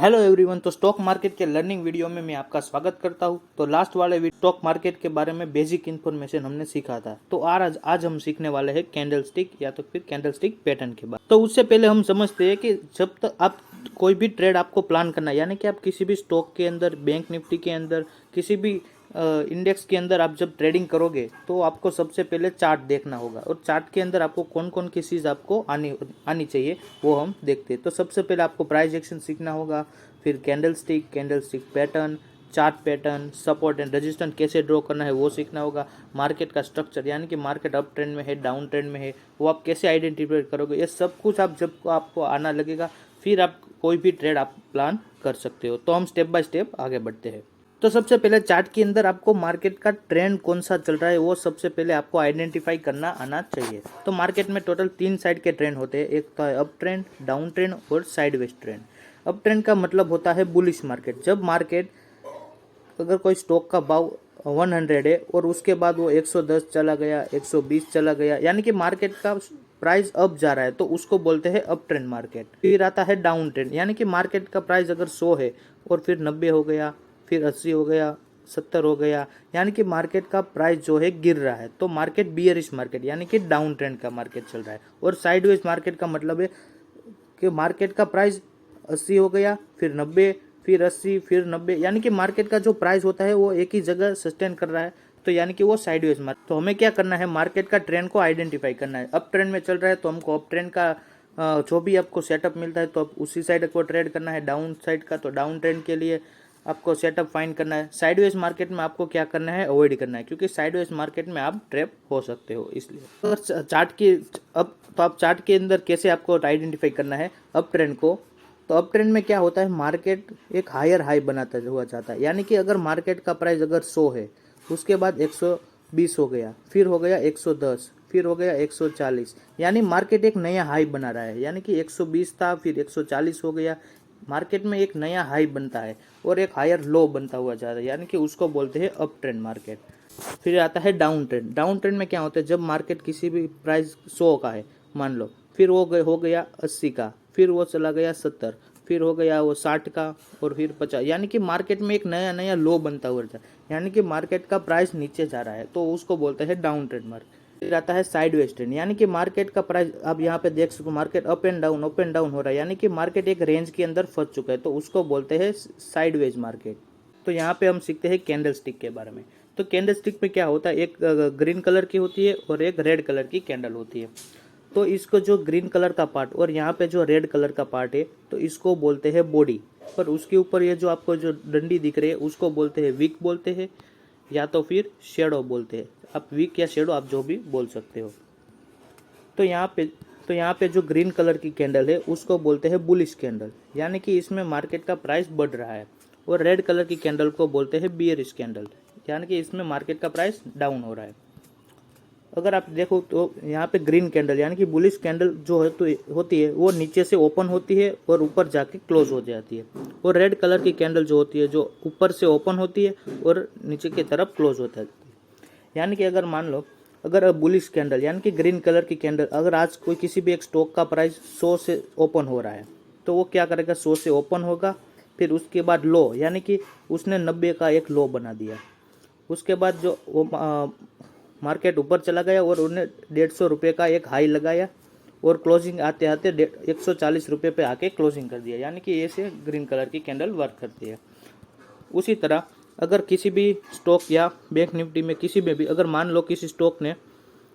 Hello everyone. तो stock market के learning video में मैं आपका स्वागत करता हूं। तो लास्ट वाले स्टॉक मार्केट के बारे में बेसिक इन्फॉर्मेशन हमने सीखा था। तो आज हम सीखने वाले हैं कैंडल स्टिक या तो फिर कैंडल स्टिक पैटर्न के बारे। तो उससे पहले हम समझते हैं कि जब तक आप कोई भी ट्रेड आपको प्लान करना है, यानी कि आप किसी भी स्टॉक के अंदर, बैंक निफ्टी के अंदर, किसी भी इंडेक्स के अंदर आप जब ट्रेडिंग करोगे तो आपको सबसे पहले चार्ट देखना होगा, और चार्ट के अंदर आपको कौन कौन की चीज़ आपको आनी चाहिए वो हम देखते हैं। तो सबसे पहले आपको प्राइस एक्शन सीखना होगा, फिर candle stick pattern, chart pattern, support and resistance कैसे ड्रॉ करना है वो सीखना होगा। मार्केट का स्ट्रक्चर, यानी कि मार्केट अप ट्रेंड में है, डाउन ट्रेंड में है, वो आप कैसे आइडेंटिफाई करोगे, ये सब कुछ आप जब आपको आना लगेगा फिर आप कोई भी ट्रेड आप प्लान कर सकते हो। तो हम स्टेप बाय स्टेप आगे बढ़ते हैं। तो सबसे पहले चार्ट के अंदर आपको मार्केट का ट्रेंड कौन सा चल रहा है वो सबसे पहले आपको आइडेंटिफाई करना आना चाहिए। तो मार्केट में टोटल 3 साइड के ट्रेंड होते हैं, एक तो है अप ट्रेंड, डाउन ट्रेंड और साइडवेज ट्रेंड। अप ट्रेंड का मतलब होता है बुलिश मार्केट। जब मार्केट, अगर कोई स्टॉक का भाव 100 है और उसके बाद वो 110 चला गया, 120 चला गया, यानी कि मार्केट का प्राइस अप जा रहा है, तो उसको बोलते हैं अप ट्रेंड मार्केट। फिर आता है डाउन ट्रेंड, यानी कि मार्केट का प्राइस अगर 100 है और फिर 90 हो गया, फिर 80 हो गया, 70 हो गया, यानी कि मार्केट का प्राइस जो है गिर रहा है, तो मार्केट बियरिश मार्केट यानी कि डाउन ट्रेंड का मार्केट चल रहा है। और साइडवेज मार्केट का मतलब है कि मार्केट का प्राइस 80 हो गया, फिर 90, फिर 80, फिर 90, यानी कि मार्केट का जो प्राइस होता है वो एक ही जगह सस्टेन कर रहा है, तो यानी कि वो साइडवेज मार्केट। तो हमें क्या करना है, मार्केट का ट्रेंड को आइडेंटिफाई करना है। अप ट्रेंड में चल रहा है तो हमको अप ट्रेंड का जो भी आपको सेटअप मिलता है तो आप उसी साइड को ट्रेड करना है। डाउन साइड का तो डाउन ट्रेंड के लिए आपको सेटअप फाइंड करना है। साइडवेज मार्केट में आपको क्या करना है, अवॉइड करना है, क्योंकि साइडवेज मार्केट में आप ट्रैप हो सकते हो। इसलिए तो चार्ट की अब तो आप चार्ट के अंदर कैसे आपको आइडेंटिफाई करना है अप ट्रेंड को। तो अप ट्रेंड में क्या होता है, मार्केट एक हायर हाई बनाता हुआ जाता है, यानी कि अगर मार्केट का प्राइस अगर 100 है, उसके बाद 120 हो गया, फिर हो गया 110, फिर हो गया 140, यानी मार्केट एक नया हाई बना रहा है। यानी कि 120 था, फिर 140 हो गया, मार्केट में एक नया हाई बनता है और एक हायर लो बनता हुआ जा रहा है, यानी कि उसको बोलते हैं अप ट्रेंड मार्केट। फिर आता है डाउन ट्रेंड। डाउन ट्रेंड में क्या होता है, जब मार्केट किसी भी प्राइस 100 का है मान लो, फिर वो हो गया 80 का, फिर वो चला गया 70, फिर हो गया वो 60 का, और फिर 50, यानी कि मार्केट में एक नया नया लो बनता हुआ जा रहा है, यानी कि मार्केट का प्राइस नीचे जा रहा है, तो उसको बोलते हैं डाउन ट्रेंड मार्केट। फिर आता है साइडवेज ट्रेंड, यानी कि मार्केट का प्राइस आप यहाँ पे देख सको, मार्केट अप एंड डाउन हो रहा है, यानी कि मार्केट एक रेंज के अंदर फंस चुका है, तो उसको बोलते हैं साइडवेज मार्केट। तो यहाँ पे हम सीखते हैं कैंडल स्टिक के बारे में। तो कैंडल स्टिक में क्या होता है, एक ग्रीन कलर की होती है और एक रेड कलर की कैंडल होती है। तो इसको जो ग्रीन कलर का पार्ट और यहाँ पे जो रेड कलर का पार्ट है, तो इसको बोलते हैं बॉडी। पर उसके ऊपर ये जो आपको जो डंडी दिख रही है उसको बोलते हैं विक बोलते हैं, या तो फिर शेडो बोलते हैं। आप विक या शेडो आप जो भी बोल सकते हो। तो यहाँ पे जो ग्रीन कलर की कैंडल है उसको बोलते हैं बुलिश कैंडल, यानी कि इसमें मार्केट का प्राइस बढ़ रहा है। और रेड कलर की कैंडल को बोलते हैं बियरिश कैंडल, यानी कि इसमें मार्केट का प्राइस डाउन हो रहा है। अगर आप देखो तो यहाँ पे ग्रीन कैंडल यानी कि बुलिश कैंडल जो है तो होती है वो नीचे से ओपन होती है और ऊपर जाके क्लोज हो जाती है। और रेड कलर की कैंडल जो होती है जो ऊपर से ओपन होती है और नीचे की तरफ क्लोज होता है। यानी कि अगर मान लो, अगर बुलिश कैंडल यानी कि ग्रीन कलर की कैंडल, अगर आज कोई किसी भी एक स्टॉक का प्राइस 100 से ओपन हो रहा है, तो वो क्या करेगा, 100 से ओपन होगा, फिर उसके बाद लो, यानी कि उसने 90 का एक लो बना दिया। उसके बाद जो वो मार्केट ऊपर चला गया और उन्हें 150 रुपये का एक हाई लगाया और क्लोजिंग आते आते 140 रुपये पे आके क्लोजिंग कर दिया, यानी कि ऐसे ग्रीन कलर की कैंडल वर्क करती है। उसी तरह अगर किसी भी स्टॉक या बैंक निफ्टी में किसी में भी, अगर मान लो किसी स्टॉक ने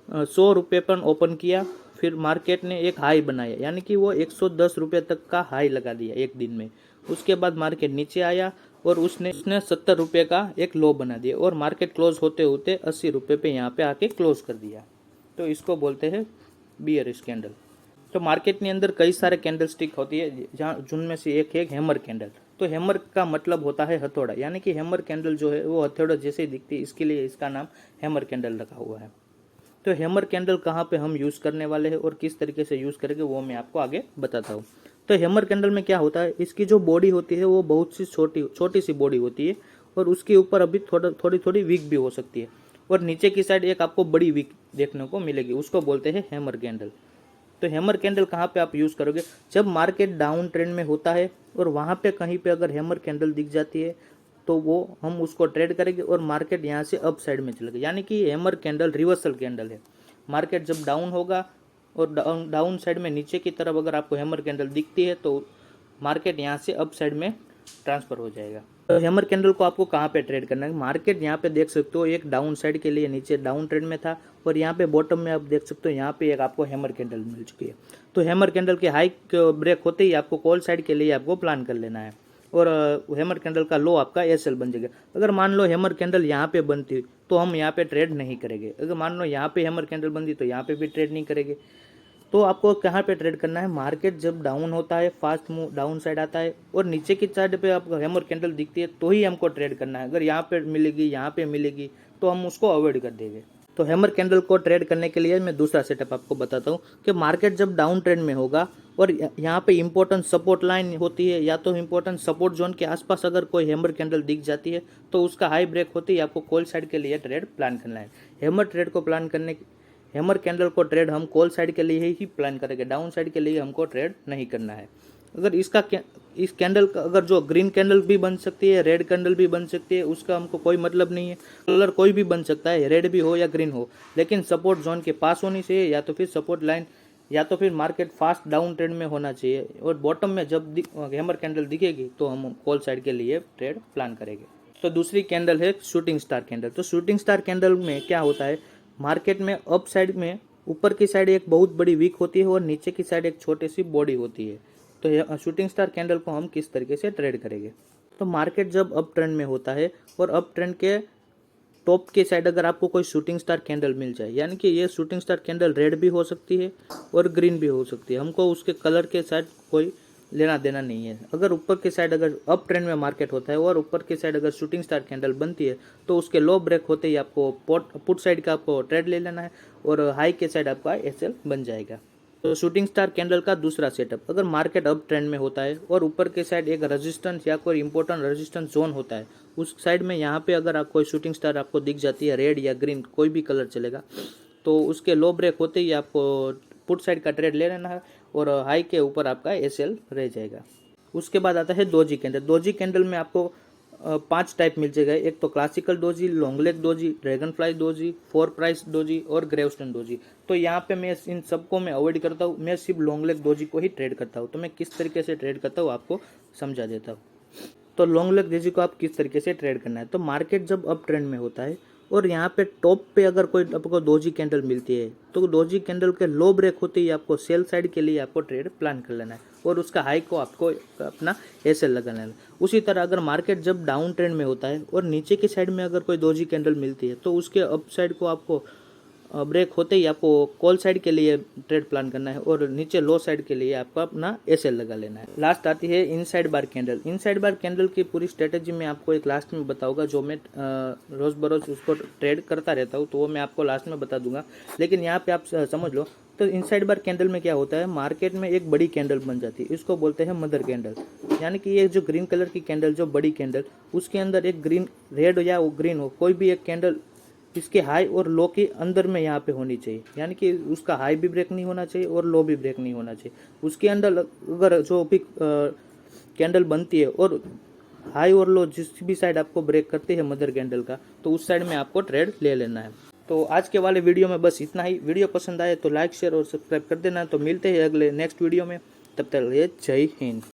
100 रुपये पर ओपन किया, फिर मार्केट ने एक हाई बनाया, यानी कि वो 110 रुपये तक का हाई लगा दिया एक दिन में। उसके बाद मार्केट नीचे आया और उसने 70 रुपये का एक लो बना दिया और मार्केट क्लोज होते होते 80 रुपये पे यहाँ पे आके क्लोज कर दिया। तो इसको बोलते हैं बियरिश कैंडल। तो मार्केट के अंदर कई सारे कैंडल स्टिक होती है, जहाँ जिनमें से एक है हैमर कैंडल। तो हैमर का मतलब होता है हथौड़ा, यानी कि हैमर कैंडल जो है वो हथौड़ा जैसे ही दिखती है, इसके लिए इसका नाम हैमर कैंडल रखा हुआ है। तो हैमर कैंडल कहाँ पे हम यूज़ करने वाले हैं और किस तरीके से यूज़ करेंगे वो मैं आपको आगे बताता हूँ। तो हैमर कैंडल में क्या होता है, इसकी जो बॉडी होती है वो बहुत सी छोटी सी बॉडी होती है और उसके ऊपर अभी थोड़ी थोड़ी विक भी हो सकती है, और नीचे की साइड एक आपको बड़ी विक देखने को मिलेगी, उसको बोलते हैं हैमर कैंडल। तो हैमर कैंडल कहाँ पे आप यूज़ करोगे, जब मार्केट डाउन ट्रेंड में होता है और वहाँ पे कहीं पे अगर हैमर कैंडल दिख जाती है तो वो हम उसको ट्रेड करेंगे और मार्केट यहाँ से अप साइड में चलेगा। यानी कि हैमर कैंडल रिवर्सल कैंडल है। मार्केट जब डाउन होगा और डाउन साइड में नीचे की तरफ अगर आपको हैमर कैंडल दिखती है तो मार्केट यहाँ से अप साइड में ट्रांसफर हो जाएगा। तो हैमर कैंडल को आपको कहाँ पे ट्रेड करना है, मार्केट यहाँ पे देख सकते हो एक डाउन साइड के लिए नीचे डाउन ट्रेंड में था और यहाँ पे बॉटम में आप देख सकते हो यहाँ पे एक आपको हैमर कैंडल मिल चुकी है। तो हैमर कैंडल के हाई ब्रेक होते ही आपको कॉल साइड के लिए आपको प्लान कर लेना है और हैमर कैंडल का लो आपका एसएल बन जाएगा। अगर मान लो हैमर कैंडल यहाँ पे बनती तो हम यहाँ पे ट्रेड नहीं करेंगे, अगर मान लो यहाँ पे हैमर कैंडल बनती तो यहाँ पे भी ट्रेड नहीं करेंगे। तो आपको कहाँ पे ट्रेड करना है, मार्केट जब डाउन होता है, फास्ट मूव डाउन साइड आता है और नीचे की साइड पे आपको हैमर कैंडल दिखती है तो ही हमको ट्रेड करना है। अगर यहाँ पे मिलेगी यहाँ पे मिलेगी तो हम उसको अवॉइड कर देंगे। तो हैमर कैंडल को ट्रेड करने के लिए मैं दूसरा सेटअप आपको बताता हूँ कि मार्केट जब डाउन ट्रेंड में होगा और यहाँ पे इंपॉर्टेंट सपोर्ट लाइन होती है या तो इंपॉर्टेंट सपोर्ट जोन के आसपास अगर कोई हैमर कैंडल दिख जाती है तो उसका हाई ब्रेक होती है आपको कॉल साइड के लिए ट्रेड प्लान करना है। हैमर कैंडल को ट्रेड हम कॉल साइड के लिए ही प्लान करेंगे, डाउन साइड के लिए हमको ट्रेड नहीं करना है। अगर इस कैंडल का अगर जो ग्रीन कैंडल भी बन सकती है, रेड कैंडल भी बन सकती है, उसका हमको कोई मतलब नहीं है। कलर कोई भी बन सकता है, रेड भी हो या ग्रीन हो, लेकिन सपोर्ट जोन के पास होनी चाहिए या तो फिर सपोर्ट लाइन या तो फिर मार्केट फास्ट डाउन ट्रेंड में होना चाहिए और बॉटम में जब हैमर कैंडल दिखेगी तो हम कॉल साइड के लिए ट्रेड प्लान करेंगे। तो दूसरी कैंडल है शूटिंग स्टार कैंडल। तो शूटिंग स्टार कैंडल में क्या होता है, मार्केट में अप साइड में ऊपर की साइड एक बहुत बड़ी वीक होती है और नीचे की साइड एक छोटी सी बॉडी होती है। तो शूटिंग स्टार कैंडल को हम किस तरीके से ट्रेड करेंगे, तो मार्केट जब अप ट्रेंड में होता है और अप ट्रेंड के टॉप के साइड अगर आपको कोई शूटिंग स्टार कैंडल मिल जाए, यानी कि ये शूटिंग स्टार कैंडल रेड भी हो सकती है और ग्रीन भी हो सकती है, हमको उसके कलर के साइड कोई लेना देना नहीं है। अगर ऊपर की साइड अगर अप ट्रेंड में मार्केट होता है और ऊपर की साइड अगर शूटिंग स्टार कैंडल बनती है तो उसके लो ब्रेक होते ही आपको पुट साइड का आपको ट्रेड ले लेना है और हाई के साइड आपका एसएल बन जाएगा। तो शूटिंग स्टार कैंडल का दूसरा सेटअप, अगर मार्केट अप ट्रेंड में होता है और ऊपर के साइड एक रेजिस्टेंस या कोई इंपॉर्टेंट रेजिस्टेंस जोन होता है, उस साइड में यहाँ पे अगर आप कोई शूटिंग स्टार आपको दिख जाती है, रेड या ग्रीन कोई भी कलर चलेगा, तो उसके लो ब्रेक होते ही आपको पुट साइड का ट्रेड ले लेना है और हाई के ऊपर आपका एसएल रह जाएगा। उसके बाद आता है दोजी कैंडल। दोजी कैंडल में आपको 5 टाइप मिल जाएगा, एक तो classical doji, long leg doji, dragon fly doji, 4 price doji और ग्रेवस्टोन डोजी। तो यहाँ पे मैं इन सबको मैं अवॉइड करता हूँ, मैं सिर्फ लॉन्ग लेग डोजी को ही ट्रेड करता हूँ। तो मैं किस तरीके से ट्रेड करता हूँ आपको समझा देता हूँ। तो लॉन्ग लेग डोजी को आप किस तरीके से ट्रेड करना है, तो मार्केट जब अप ट्रेंड में होता है और यहाँ पे टॉप पे अगर कोई आपको डोजी कैंडल मिलती है तो डोजी कैंडल के लो ब्रेक होते ही आपको सेल साइड के लिए आपको ट्रेड प्लान कर लेना है और उसका हाई को आपको अपना एसएल लगाना है। उसी तरह अगर मार्केट जब डाउन ट्रेंड में होता है और नीचे की साइड में अगर कोई डोजी कैंडल मिलती है तो उसके अप साइड को आपको ब्रेक होते ही आपको कॉल साइड के लिए ट्रेड प्लान करना है और नीचे लो साइड के लिए आपको अपना एसएल लगा लेना है। लास्ट आती है इनसाइड बार कैंडल। इनसाइड बार कैंडल की पूरी स्ट्रेटेजी मैं आपको एक लास्ट में बताऊंगा, जो मैं रोज बरोज उसको ट्रेड करता रहता हूँ, तो वो मैं आपको लास्ट में बता दूंगा। लेकिन यहाँ पे आप समझ लो, तो इनसाइड बार कैंडल में क्या होता है, मार्केट में एक बड़ी कैंडल बन जाती है, इसको बोलते हैं मदर कैंडल। यानी कि ये जो ग्रीन कलर की कैंडल, जो बड़ी कैंडल, उसके अंदर एक ग्रीन, रेड या वो ग्रीन हो, कोई भी एक कैंडल इसके हाई और लो के अंदर में यहाँ पे होनी चाहिए। यानी कि उसका हाई भी ब्रेक नहीं होना चाहिए और लो भी ब्रेक नहीं होना चाहिए। उसके अंदर अगर जो भी कैंडल बनती है और हाई और लो जिस भी साइड आपको ब्रेक करती है मदर कैंडल का, तो उस साइड में आपको ट्रेड ले लेना है। तो आज के वाले वीडियो में बस इतना ही। वीडियो पसंद आए तो लाइक शेयर और सब्सक्राइब कर देना। तो मिलते हैं अगले नेक्स्ट वीडियो में, तब तक जय हिंद।